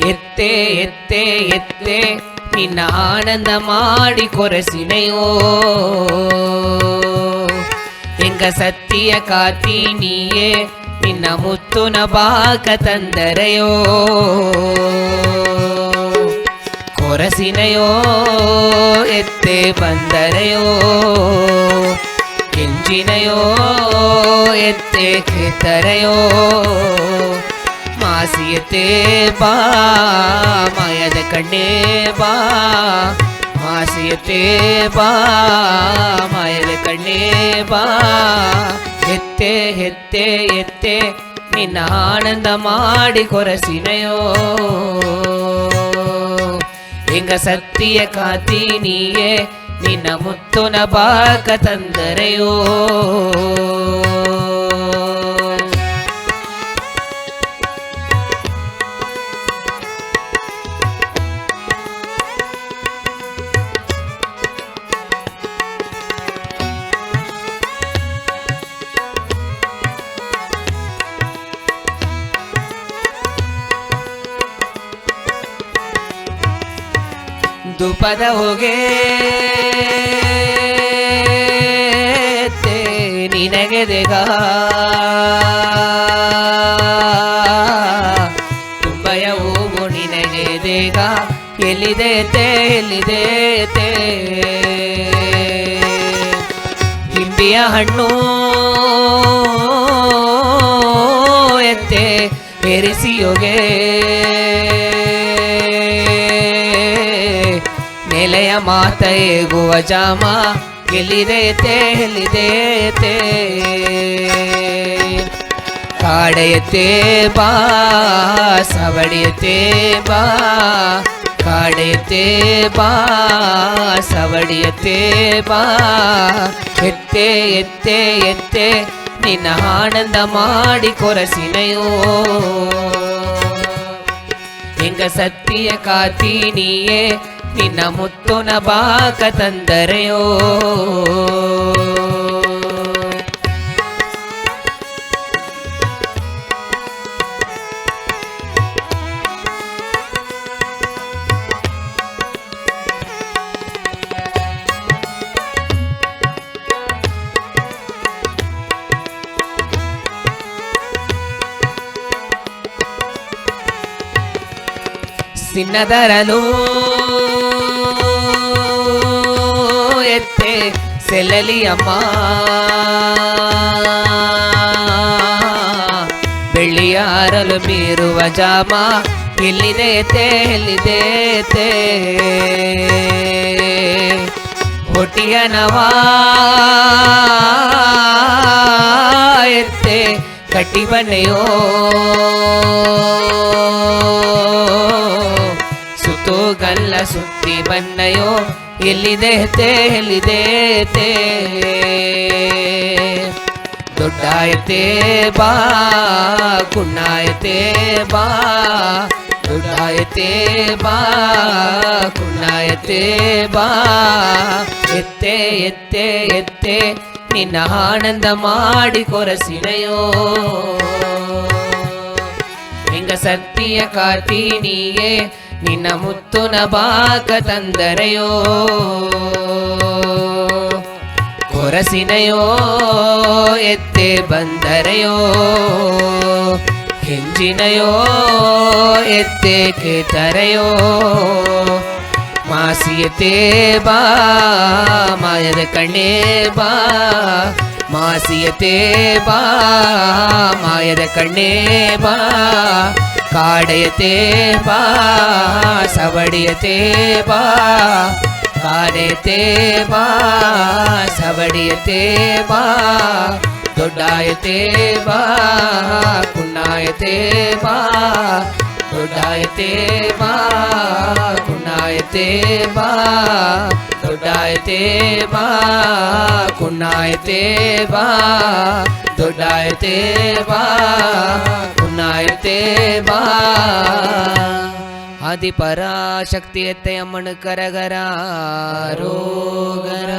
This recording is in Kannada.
ಎತ್ತೆ ಎತ್ತೆ ಎತ್ತೆ ನಿನ್ನ ಆನಂದ ಮಾಡಿ ಕೊರಸಿನೆಯೋ ಹೆಂಗ ಸತ್ಯ ಕಾತಿ ನೀಯೇ ನಿನ್ನ ಮುತ್ತುನ ಬಾಕ ತಂದರೆಯೋ ಕೊರಸಿನೆಯೋ ಎತ್ತೆ ಬಂದರೆಯೋ ಕೆಂಚಿನೆಯೋ ಎತ್ತೆ ಕೇತರೆಯೋ ಮಾಸಿಯತೆ ಬಾ ಮಾಯದ ಕಣ್ಣೇ ಬಾ ಮಾಸಿಯತೆ ಬಾ ಮಾಯದ ಕಣ್ಣೇ ಬಾ ಎತ್ತೆ ಎತ್ತೆ ಎತ್ತೆ ನಿನ್ನ ಆನಂದ ಮಾಡಿ ಕೊರಸಿನೆಯೋ ಹೆಂಗ ಸತ್ಯ ಕಾತಿ ನೀಯೇ ನಿನ್ನ ಮುತ್ತುನ ಬಾಕ ತಂದರೆಯೋ ದುಪದ ಹೋಗೆ ನಿನಗೆ ದೇಗ ತುಂಬಯ ಹೂವು ನಿನಗೆ ದೇಗ ಎಲ್ಲಿದೆ ಎಲ್ಲಿದೆ ಹಿಂಬಿಯ ಹಣ್ಣು ಎತ್ತೆ ಎರಿಸಿಯೋಗೆ ನೆಲೆಯ ಮಾತೆಗುವ ಜಾಮ ಎಲ್ಲಿದೆ ಕಾಡೆಯತೆ ಬಾ ಸವಡಿಯತೆ ಬಾ ಕಾಡೆಯತೆ ಬಾ ಸವಡಿಯತೆ ಬಾ ಎತ್ತೆ ಎತ್ತೆ ಎತ್ತೆ ನಿನ್ನ ಆನಂದ ಮಾಡಿ ಕೊರಸಿನೆಯೋ ಹೆಂಗ ಸತ್ಯ ಕಾತಿ ನೀಯೇ ನಿನ್ನ ಮುತ್ತುನ ಬಾಕ ತಂದರೆಯೋ ಸಿನ್ನದರಲು ಎತ್ತೆ ಸೆಲ್ಲಲಿ ಅಮ್ಮ ಬೆಳ್ಳಿಯ ಅರಲು ಮೀರುವ ಜಾಮ ಎಲ್ಲಿದೆ ಎಲ್ಲಿದೆ ಹೊಟ್ಟಿಯ ನವಾ ಎತ್ತೆ ಕಟ್ಟಿ ಬನ್ನೆಯೋ ಸುತ್ತೋ ಗಲ್ಲ ಸುತ್ತಿ ಬನ್ನಯೋ ಎಲ್ಲಿದೆ ಎಲ್ಲಿದೆ ದೊಡ್ಡಾಯತೆ ಬಾ ಕುಣ್ಣಾಯತೆ ಬಾ ದೊಡ್ಡಾಯತೆ ಬಾ ಕುಣ್ಣಾಯತೆ ಬಾ ಎತ್ತೆ ಎತ್ತೆ ಎತ್ತೆ ನಿನ್ನ ಆನಂದ ಮಾಡಿ ಕೊರಸಿನೆಯೋ ಹೆಂಗ ಸತ್ಯ ಕಾತಿ ನೀಯೇ ನಿನ್ನ ಮುತ್ತುನ ಬಾಕ ತಂದರೆಯೋ ಕೊರಸಿನೆಯೋ ಎತ್ತೆ ಬಂದರೆಯೋ ಕೆಂಚಿನೆಯೋ ಎತ್ತೆ ಕೇತರೆಯೋ ಮಾಸಿಯತೆ ಬಾ ಮಾಯದ ಕಣ್ಣೇ ಬಾ ಮಾಸಿಯತೆ ಬಾ ಮಾಯದ ಕಣ್ಣೇ ಬಾ ಕಾಡೆಯತೆ ಬಾ ಸವಡಿಯತೆ ಬಾ ಕಾಡೆಯತೆ ಬಾ ಸವಡಿಯತೆ ಬಾ ದೊಡ್ಡಾಯತೆ ಬಾ ಕುಣ್ಣಾಯತೆ ಬಾ ದೊಡ್ಡಾಯತೆ ಬಾ ಕುಣ್ಣಾಯತೆ ಬಾ ದೊಡ್ಡಾಯತೆ ಬಾ ಕುಣ್ಣಾಯತೆ ಬಾ ದೊಡ್ಡಾಯತೆ ಬಾ ಕುಣ್ಣಾಯತೆ ಬಾ ಆದಿಪರಾಶಕ್ತಿಯತ್ತೆ ಅಮ್ಮನ ಕರಗರ ರೋಗರ